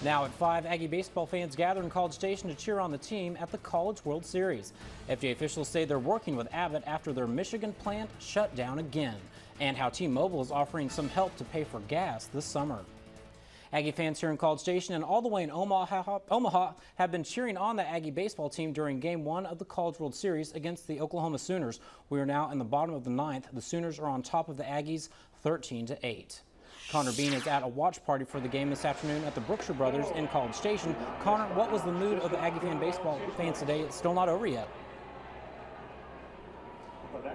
Now at 5, Aggie baseball fans gather in College Station to cheer on the team at the College World Series. FJ officials say they're working with Abbott after their Michigan plant shut down again, and how T-Mobile is offering some help to pay for gas this summer. Aggie fans here in College Station and all the way in Omaha have been cheering on the Aggie baseball team during Game 1 of the College World Series against the Oklahoma Sooners. We are now in the bottom of the 9th. The Sooners are on top of the Aggies 13-8. Connor Bean is at a watch party for the game this afternoon at the Brookshire Brothers in College Station. Connor, what was the mood of the Aggie baseball fans today? It's still not over yet.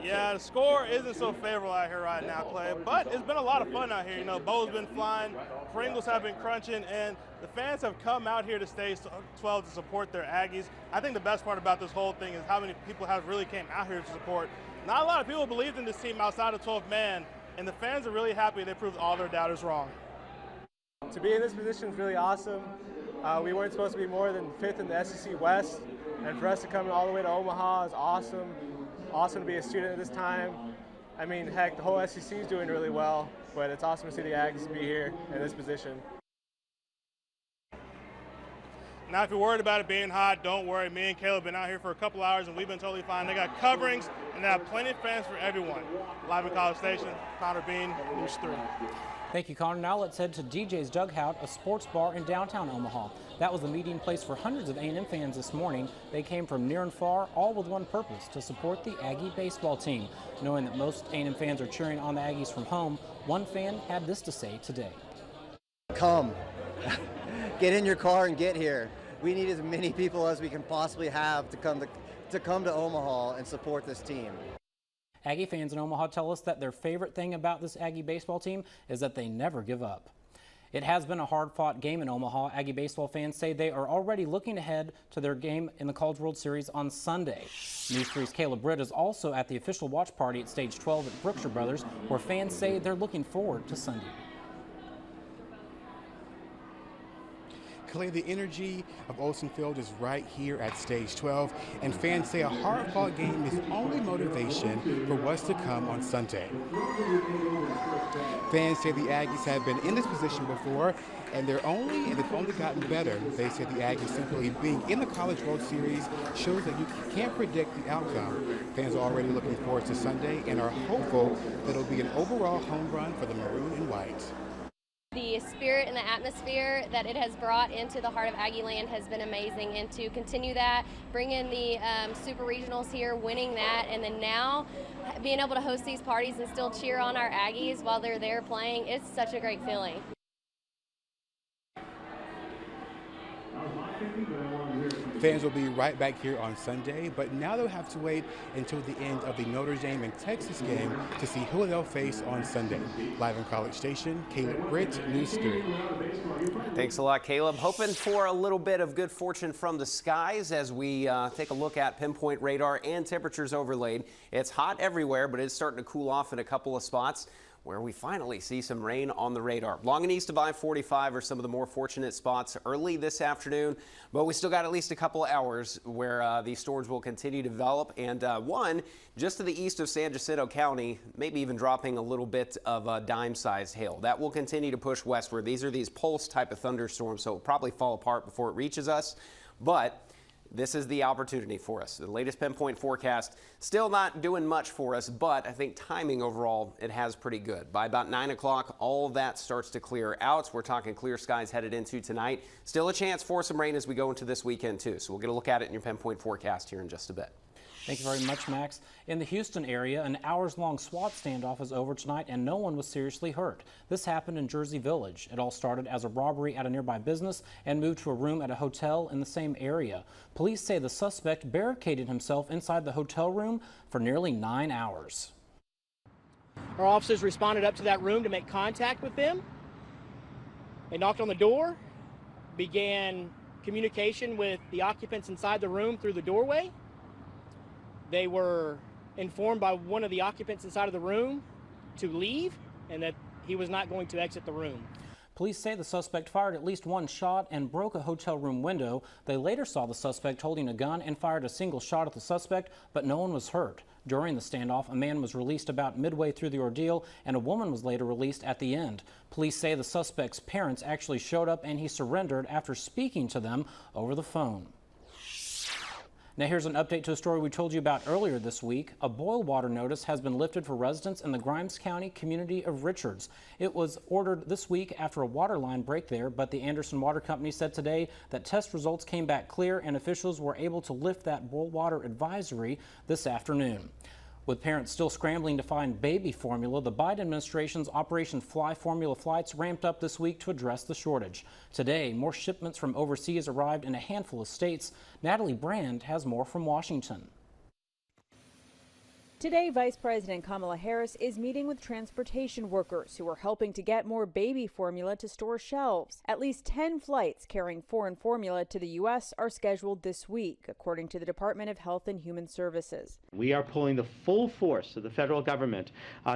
Yeah, the score isn't so favorable out here right now, Clay, but it's been a lot of fun out here. You know, Bo's been flying, Pringles have been crunching, and the fans have come out here to Stage 12 to support their Aggies. I think the best part about this whole thing is how many people have really came out here to support. Not a lot of people believed in this team outside of 12 man, and the fans are really happy they proved all their doubters wrong. To be in this position is really awesome. We weren't supposed to be more than 5th in the SEC West, and for us to come all the way to Omaha is awesome. Awesome to be a student at this time. I mean, heck, the whole SEC is doing really well, but it's awesome to see the Aggies be here in this position. Now, if you're worried about it being hot, don't worry. Me and Caleb have been out here for a couple hours, and we've been totally fine. They got coverings, and they have plenty of fans for everyone. Live in College Station, Connor Bean, News 3. Thank you, Connor. Now let's head to DJ's Dugout, a sports bar in downtown Omaha. That was the meeting place for hundreds of A&M fans this morning. They came from near and far, all with one purpose, to support the Aggie baseball team. Knowing that most A&M fans are cheering on the Aggies from home, one fan had this to say today. Come. Get in your car and get here. We need as many people as we can possibly have to come to Omaha and support this team. Aggie fans in Omaha tell us that their favorite thing about this Aggie baseball team is that they never give up. It has been a hard-fought game in Omaha. Aggie baseball fans say they are already looking ahead to their game in the College World Series on Sunday. News 3's Caleb Britt is also at the official watch party at Stage 12 at Brookshire Brothers, where fans say they're looking forward to Sunday. Clay, the energy of Olsen Field is right here at Stage 12, and fans say a hard-fought game is only motivation for what's to come on Sunday. Fans say the Aggies have been in this position before, and they've only gotten better. They say the Aggies simply being in the College World Series shows that you can't predict the outcome. Fans are already looking forward to Sunday and are hopeful that it'll be an overall home run for the maroon and white. The spirit and the atmosphere that it has brought into the heart of Aggie Land has been amazing, and to continue that, bring in the super regionals here, winning that, and then now being able to host these parties and still cheer on our Aggies while they're there playing, it's such a great feeling. Fans will be right back here on Sunday, but now they'll have to wait until the end of the Notre Dame and Texas game to see who they'll face on Sunday. Live in College Station, Caleb Britt, News 3. Thanks a lot, Caleb. Hoping for a little bit of good fortune from the skies as we take a look at pinpoint radar and temperatures overlaid. It's hot everywhere, but it's starting to cool off in a couple of spots where we finally see some rain on the radar. Long and east of I-45 are some of the more fortunate spots early this afternoon, but we still got at least a couple of hours where these storms will continue to develop, and one just to the east of San Jacinto County, maybe even dropping a little bit of dime-sized hail. That will continue to push westward. These are these pulse type of thunderstorms, so it'll probably fall apart before it reaches us, but this is the opportunity for us. The latest pinpoint forecast still not doing much for us, but I think timing overall, it has pretty good. By about 9 o'clock, all of that starts to clear out. We're talking clear skies headed into tonight. Still a chance for some rain as we go into this weekend too. So we'll get a look at it in your pinpoint forecast here in just a bit. Thank you very much, Max. In the Houston area, an hours-long SWAT standoff is over tonight and no one was seriously hurt. This happened in Jersey Village. It all started as a robbery at a nearby business and moved to a room at a hotel in the same area. Police say the suspect barricaded himself inside the hotel room for nearly 9 hours. Our officers responded up to that room to make contact with them. They knocked on the door, began communication with the occupants inside the room through the doorway. They were informed by one of the occupants inside of the room to leave and that he was not going to exit the room. Police say the suspect fired at least one shot and broke a hotel room window. They later saw the suspect holding a gun and fired a single shot at the suspect, but no one was hurt. During the standoff, a man was released about midway through the ordeal, and a woman was later released at the end. Police say the suspect's parents actually showed up and he surrendered after speaking to them over the phone. Now here's an update to a story we told you about earlier this week. A boil water notice has been lifted for residents in the Grimes County community of Richards. It was ordered this week after a water line break there, but the Anderson Water Company said today that test results came back clear and officials were able to lift that boil water advisory this afternoon. With parents still scrambling to find baby formula, the Biden administration's Operation Fly Formula flights ramped up this week to address the shortage. Today, more shipments from overseas arrived in a handful of states. Natalie Brand has more from Washington. Today, Vice President Kamala Harris is meeting with transportation workers who are helping to get more baby formula to store shelves. At least 10 flights carrying foreign formula to the U.S. are scheduled this week, according to the Department of Health and Human Services. We are pulling the full force of the federal government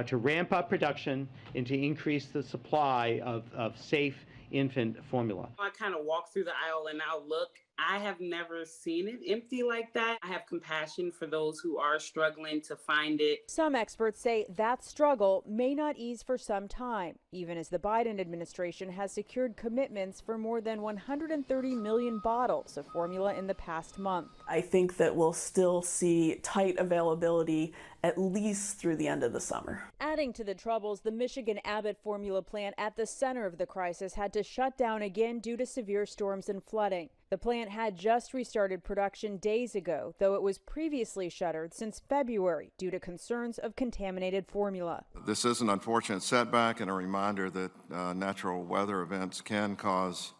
to ramp up production and to increase the supply of safe infant formula. I kind of walk through the aisle and I'll look. I have never seen it empty like that. I have compassion for those who are struggling to find it. Some experts say that struggle may not ease for some time, even as the Biden administration has secured commitments for more than 130 million bottles of formula in the past month. I think that we'll still see tight availability at least through the end of the summer. Adding to the troubles, the Michigan Abbott formula plant at the center of the crisis had to shut down again due to severe storms and flooding. The plant had just restarted production days ago, though it was previously shuttered since February due to concerns of contaminated formula. This is an unfortunate setback and a reminder that natural weather events can cause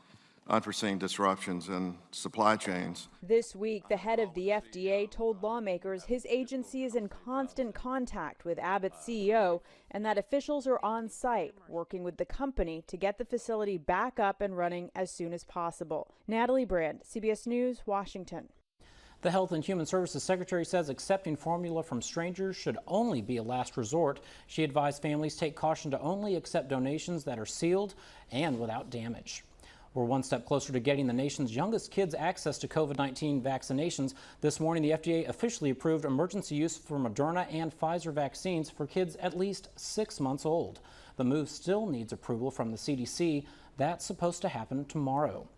unforeseen disruptions in supply chains. This week, the head of the FDA told lawmakers his agency is in constant contact with Abbott's CEO and that officials are on site working with the company to get the facility back up and running as soon as possible. Natalie Brand, CBS News, Washington. The Health and Human Services Secretary says accepting formula from strangers should only be a last resort. She advised families take caution to only accept donations that are sealed and without damage. We're one step closer to getting the nation's youngest kids access to COVID-19 vaccinations. This morning, the FDA officially approved emergency use for Moderna and Pfizer vaccines for kids at least 6 months old. The move still needs approval from the CDC. That's supposed to happen tomorrow.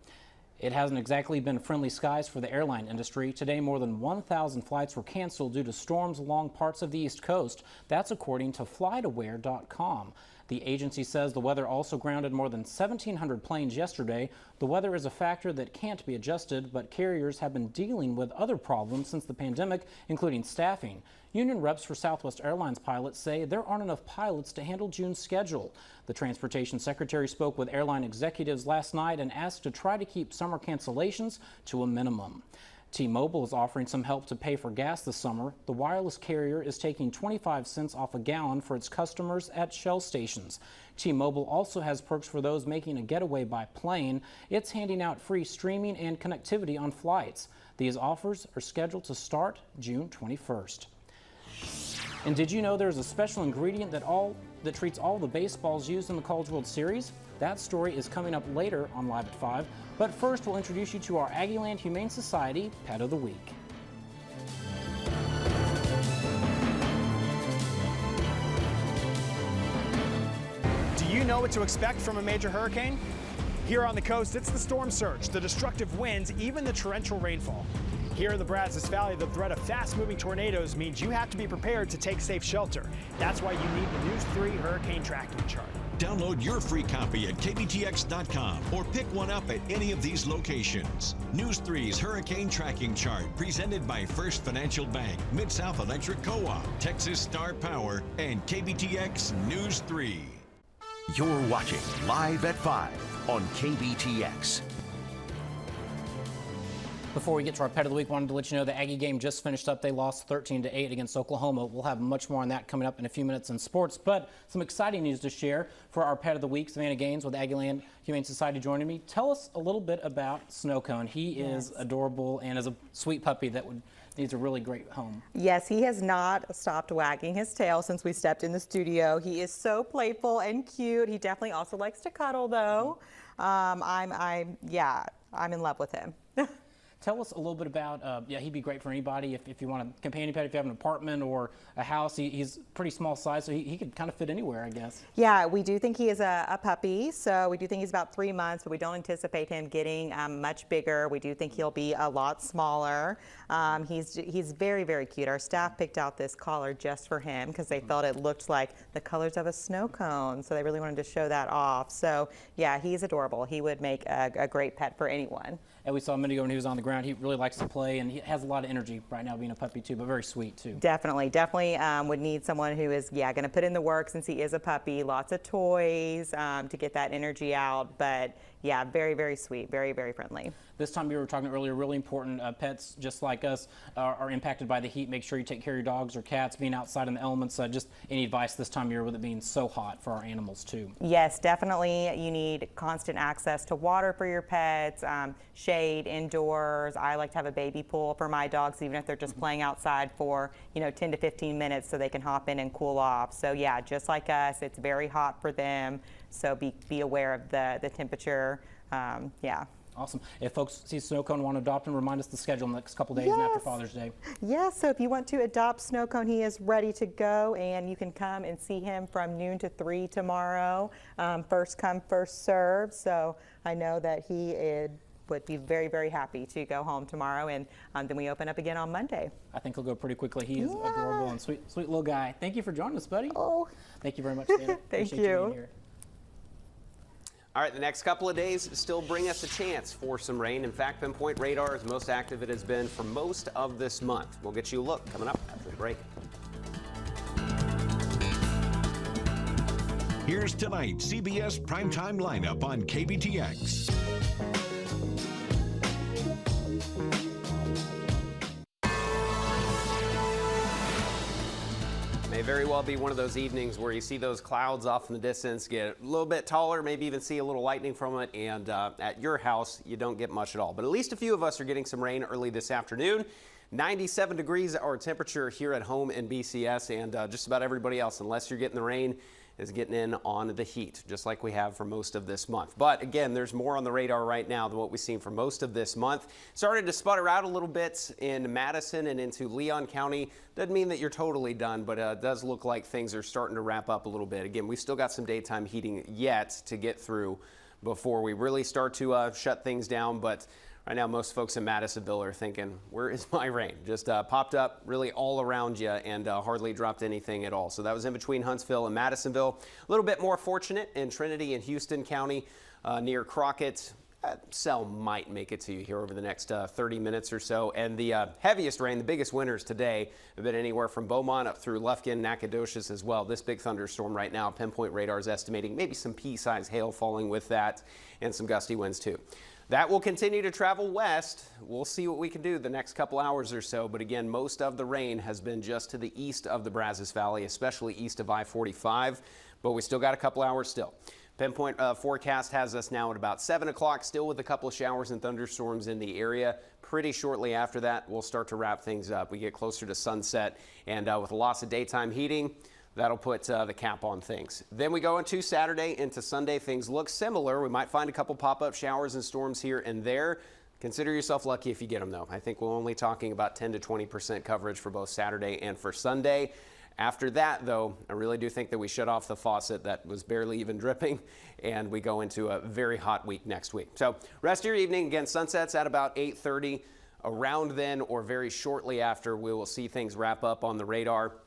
It hasn't exactly been friendly skies for the airline industry. Today, more than 1,000 flights were canceled due to storms along parts of the East Coast. That's according to FlightAware.com. The agency says the weather also grounded more than 1,700 planes yesterday. The weather is a factor that can't be adjusted, but carriers have been dealing with other problems since the pandemic, including staffing. Union reps for Southwest Airlines pilots say there aren't enough pilots to handle June's schedule. The transportation secretary spoke with airline executives last night and asked to try to keep summer cancellations to a minimum. T-Mobile is offering some help to pay for gas this summer. The wireless carrier is taking 25 cents off a gallon for its customers at Shell stations. T-Mobile also has perks for those making a getaway by plane. It's handing out free streaming and connectivity on flights. These offers are scheduled to start June 21st. And did you know there's a special ingredient that treats all the baseballs used in the College World Series? That story is coming up later on Live at 5. But first, we'll introduce you to our Aggieland Humane Society Pet of the Week. Do you know what to expect from a major hurricane? Here on the coast, it's the storm surge, the destructive winds, even the torrential rainfall. Here in the Brazos Valley, the threat of fast-moving tornadoes means you have to be prepared to take safe shelter. That's why you need the News 3 Hurricane Tracking Chart. Download your free copy at KBTX.com or pick one up at any of these locations. News 3's Hurricane Tracking Chart, presented by First Financial Bank, Mid-South Electric Co-op, Texas Star Power, and KBTX News 3. You're watching Live at 5 on KBTX. Before we get to our Pet of the Week, wanted to let you know the Aggie game just finished up. They lost 13-8 against Oklahoma. We'll have much more on that coming up in a few minutes in sports, but some exciting news to share for our Pet of the Week. Savannah Gaines with Aggieland Humane Society joining me. Tell us a little bit about Snowcone. He is adorable and is a sweet puppy that needs a really great home. Yes, he has not stopped wagging his tail since we stepped in the studio. He is so playful and cute. He definitely also likes to cuddle, though. I'm in love with him. Tell us a little bit about, yeah, he'd be great for anybody if you want a companion pet, if you have an apartment or a house. He's pretty small size, so he could kind of fit anywhere, I guess. Yeah, we do think he is a puppy, so we do think he's about 3 months, but we don't anticipate him getting much bigger. We do think he'll be a lot smaller. He's very, very cute. Our staff picked out this collar just for him because they felt it looked like the colors of a snow cone, so they really wanted to show that off. So yeah, he's adorable. He would make a great pet for anyone. And we saw a minute ago when he was on the ground, he really likes to play, and he has a lot of energy right now being a puppy too, but very sweet too. Definitely would need someone who is, going to put in the work since he is a puppy. Lots of toys to get that energy out, but yeah, very, very sweet, very, very friendly. This time, we were talking earlier, really important. Pets, just like us, are impacted by the heat. Make sure you take care of your dogs or cats, being outside in the elements. Just any advice this time of year with it being so hot for our animals too? Yes, definitely. You need constant access to water for your pets, shade indoors. I like to have a baby pool for my dogs, even if they're just playing outside for 10 to 15 minutes so they can hop in and cool off. So yeah, just like us, it's very hot for them. So be aware of the temperature. Yeah. Awesome. If folks see Snow Cone and want to adopt him, remind us the schedule in the next couple days and after Father's Day. Yeah, so if you want to adopt Snow Cone, he is ready to go, and you can come and see him from noon to 3 tomorrow. First come, first serve. So I know that he would be very, very happy to go home tomorrow, and then we open up again on Monday. I think he'll go pretty quickly. He is adorable and sweet little guy. Thank you for joining us, buddy. Oh. Thank you very much, Dana. Thank Appreciate you. Being here. All right, the next couple of days still bring us a chance for some rain. In fact, Pinpoint Radar is the most active it has been for most of this month. We'll get you a look coming up after the break. Here's tonight's CBS Primetime lineup on KBTX. May very well be one of those evenings where you see those clouds off in the distance get a little bit taller, maybe even see a little lightning from it, and at your house you don't get much at all. But at least a few of us are getting some rain early this afternoon. 97 degrees our temperature here at home in BCS, and just about everybody else, unless you're getting the rain, is getting in on the heat, just like we have for most of this month. But again, there's more on the radar right now than what we've seen for most of this month. Started to sputter out a little bit in Madison and into Leon County. Doesn't mean that you're totally done, but it does look like things are starting to wrap up a little bit. Again, we've still got some daytime heating yet to get through before we really start to shut things down. But right now, most folks in Madisonville are thinking, where is my rain? Just popped up really all around you and hardly dropped anything at all. So that was in between Huntsville and Madisonville. A little bit more fortunate in Trinity and Houston County near Crockett. Cell might make it to you here over the next 30 minutes or so. And the heaviest rain, the biggest winners today, have been anywhere from Beaumont up through Lufkin, Nacogdoches as well. This big thunderstorm right now, Pinpoint Radar is estimating maybe some pea-sized hail falling with that and some gusty winds too. That will continue to travel west. We'll see what we can do the next couple hours or so. But again, most of the rain has been just to the east of the Brazos Valley, especially east of I-45. But we still got a couple hours still. Pinpoint forecast has us now at about 7 o'clock, still with a couple of showers and thunderstorms in the area. Pretty shortly after that, we'll start to wrap things up. We get closer to sunset, and with a loss of daytime heating, that'll put the cap on things. Then we go into Saturday into Sunday. Things look similar. We might find a couple pop-up showers and storms here and there. Consider yourself lucky if you get them, though. I think we're only talking about 10 to 20% coverage for both Saturday and for Sunday. After that, though, I really do think that we shut off the faucet that was barely even dripping, and we go into a very hot week next week. So rest of your evening, again, sunsets at about 8:30. Around then or very shortly after, we will see things wrap up on the radar.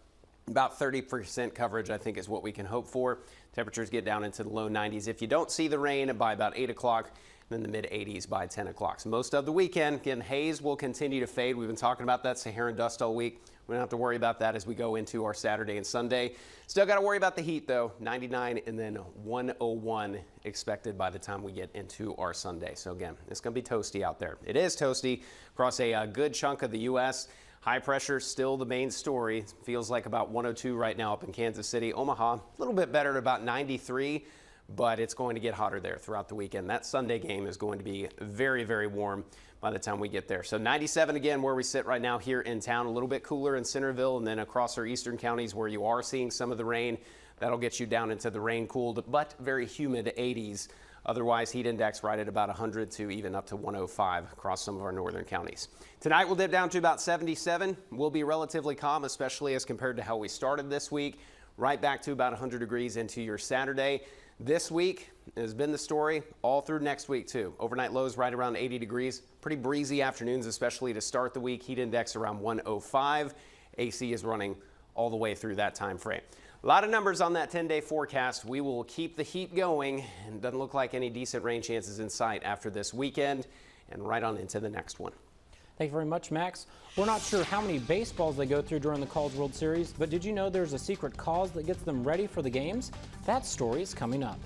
About 30% coverage, I think, is what we can hope for. Temperatures get down into the low 90s. If you don't see the rain by about 8 o'clock, then the mid 80s by 10 o'clock. So most of the weekend, again, haze will continue to fade. We've been talking about that Saharan dust all week. We don't have to worry about that as we go into our Saturday and Sunday. Still got to worry about the heat, though. 99 and then 101 expected by the time we get into our Sunday. So again, it's going to be toasty out there. It is toasty across a good chunk of the U.S. High pressure still the main story. Feels like about 102 right now up in Kansas City. Omaha, a little bit better at about 93, but it's going to get hotter there throughout the weekend. That Sunday game is going to be very, very warm by the time we get there. So 97 again where we sit right now here in town. A little bit cooler in Centerville and then across our eastern counties where you are seeing some of the rain. That'll get you down into the rain-cooled but very humid 80s Otherwise, heat index right at about 100 to even up to 105 across some of our northern counties. Tonight we'll dip down to about 77. We'll be relatively calm, especially as compared to how we started this week. Right back to about 100 degrees into your Saturday. This week has been the story all through next week too. Overnight lows right around 80 degrees. Pretty breezy afternoons, especially to start the week. Heat index around 105. AC is running all the way through that time frame. A lot of numbers on that 10-day forecast. We will keep the heat going, and doesn't look like any decent rain chances in sight after this weekend and right on into the next one. Thank you very much, Max. We're not sure how many baseballs they go through during the College World Series, but did you know there's a secret cause that gets them ready for the games? That story is coming up.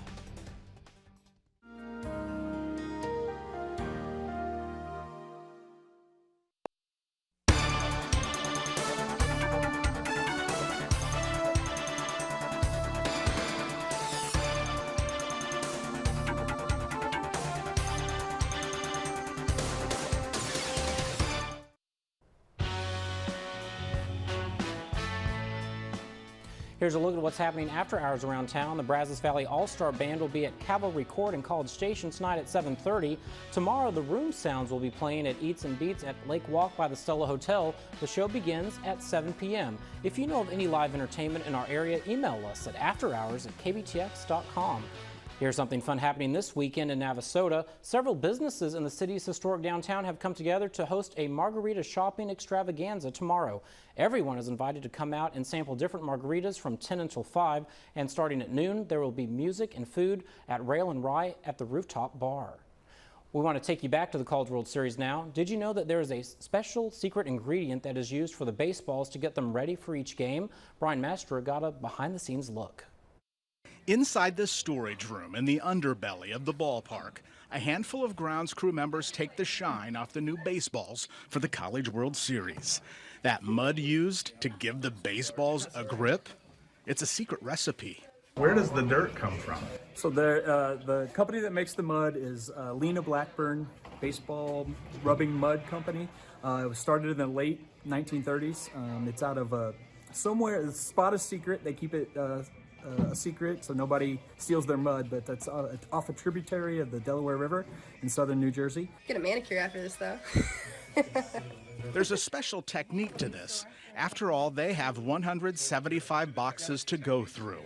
Here's a look at what's happening after hours around town. The Brazos Valley All-Star Band will be at Cavalry Court in College Station tonight at 7:30. Tomorrow, the Room Sounds will be playing at Eats and Beats at Lake Walk by the Stella Hotel. The show begins at 7 p.m. If you know of any live entertainment in our area, email us at afterhours@kbtx.com. Here's something fun happening this weekend in Navasota. Several businesses in the city's historic downtown have come together to host a margarita shopping extravaganza tomorrow. Everyone is invited to come out and sample different margaritas from 10 until 5, and starting at noon, there will be music and food at Rail and Rye at the Rooftop Bar. We want to take you back to the College World Series now. Did you know that there is a special secret ingredient that is used for the baseballs to get them ready for each game? Brian Master got a behind-the-scenes look. Inside the storage room in the underbelly of the ballpark, a handful of grounds crew members take the shine off the new baseballs for the College World Series. That mud used to give the baseballs a grip, it's a secret recipe. Where does the dirt come from? So the company that makes the mud is Lena Blackburn Baseball Rubbing Mud Company. It was started in the late 1930s. It's out of somewhere, the spot is secret. They keep it a secret so nobody steals their mud, but that's off a tributary of the Delaware River in southern New Jersey. Get a manicure after this though. There's a special technique to this. After all, they have 175 boxes to go through.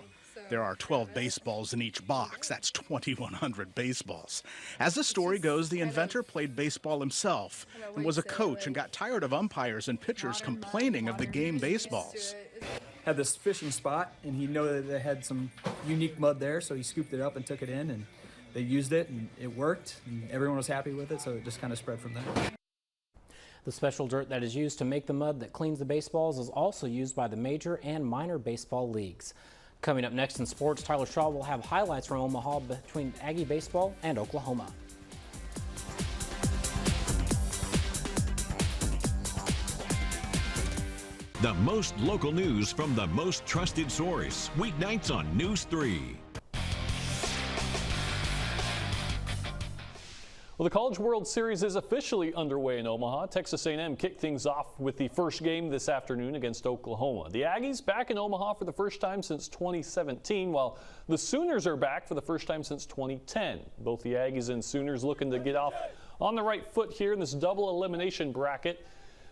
There are 12 baseballs in each box. That's 2,100 baseballs. As the story goes, the inventor played baseball himself and was a coach and got tired of umpires and pitchers complaining of the game baseballs. Had this fishing spot, and he knew that they had some unique mud there, so he scooped it up and took it in, and they used it, and it worked, and everyone was happy with it, so it just kind of spread from there. The special dirt that is used to make the mud that cleans the baseballs is also used by the major and minor baseball leagues. Coming up next in sports, Tyler Shaw will have highlights from Omaha between Aggie baseball and Oklahoma. The most local news from the most trusted source, weeknights on News 3. Well, the College World Series is officially underway in Omaha. Texas A&M kicked things off with the first game this afternoon against Oklahoma. The Aggies back in Omaha for the first time since 2017, while the Sooners are back for the first time since 2010. Both the Aggies and Sooners looking to get off on the right foot here in this double elimination bracket.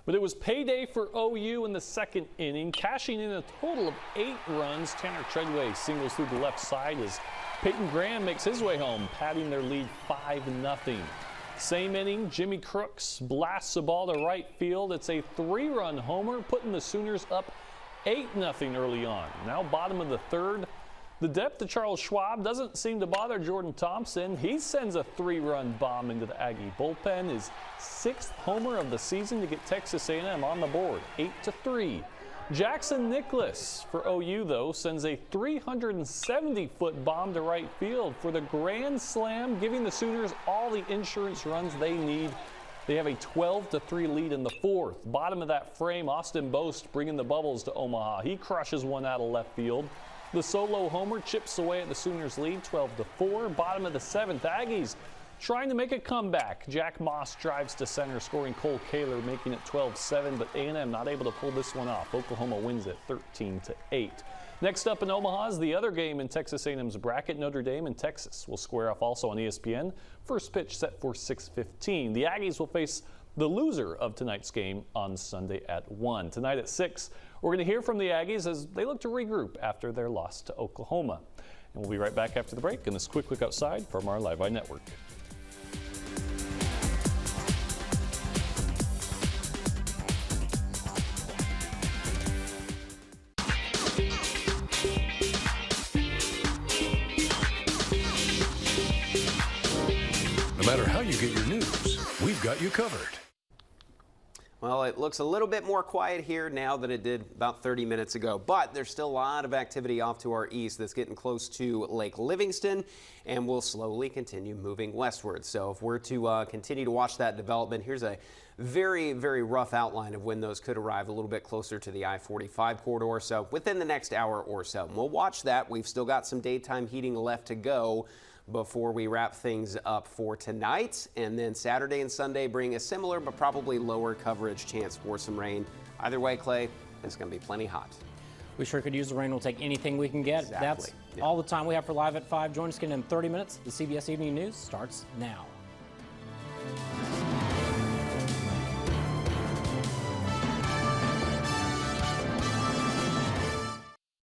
But it was payday for OU in the second inning, cashing in a total of 8 runs. Tanner Treadway singles through the left side as Peyton Graham makes his way home, padding their lead 5-0. Same inning, Jimmy Crooks blasts the ball to right field. It's a 3-run homer, putting the Sooners up 8-0 early on. Now bottom of the third. The depth of Charles Schwab doesn't seem to bother Jordan Thompson. He sends a 3-run bomb into the Aggie bullpen, his 6th homer of the season to get Texas A&M on the board, 8-3. Jackson Nicholas for OU, though, sends a 370-foot bomb to right field for the grand slam, giving the Sooners all the insurance runs they need. They have a 12-3 lead in the 4th. Bottom of that frame, Austin Boast bringing the bubbles to Omaha. He crushes one out of left field. The solo homer chips away at the Sooners' lead, 12-4. Bottom of the 7th, Aggies trying to make a comeback. Jack Moss drives to center, scoring Cole Kaler, making it 12-7, but A&M not able to pull this one off. Oklahoma wins it 13-8. Next up in Omaha is the other game in Texas A&M's bracket. Notre Dame and Texas will square off also on ESPN. First pitch set for 6:15. The Aggies will face the loser of tonight's game on Sunday at 1. Tonight at 6, we're going to hear from the Aggies as they look to regroup after their loss to Oklahoma. And we'll be right back after the break in this quick look outside from our Live Eye Network. No matter how you get your news, we've got you covered. Well, it looks a little bit more quiet here now than it did about 30 minutes ago, but there's still a lot of activity off to our east that's getting close to Lake Livingston and will slowly continue moving westward. So if we're to continue to watch that development, here's a very, very rough outline of when those could arrive a little bit closer to the I-45 corridor. So within the next hour or so, and we'll watch that. We've still got some daytime heating left to go before we wrap things up for tonight. And then Saturday and Sunday bring a similar but probably lower coverage chance for some rain. Either way, Clay, it's going to be plenty hot. We sure could use the rain. We'll take anything we can get. Exactly. That's all the time we have for Live at 5. Join us again in 30 minutes. The CBS Evening News starts now.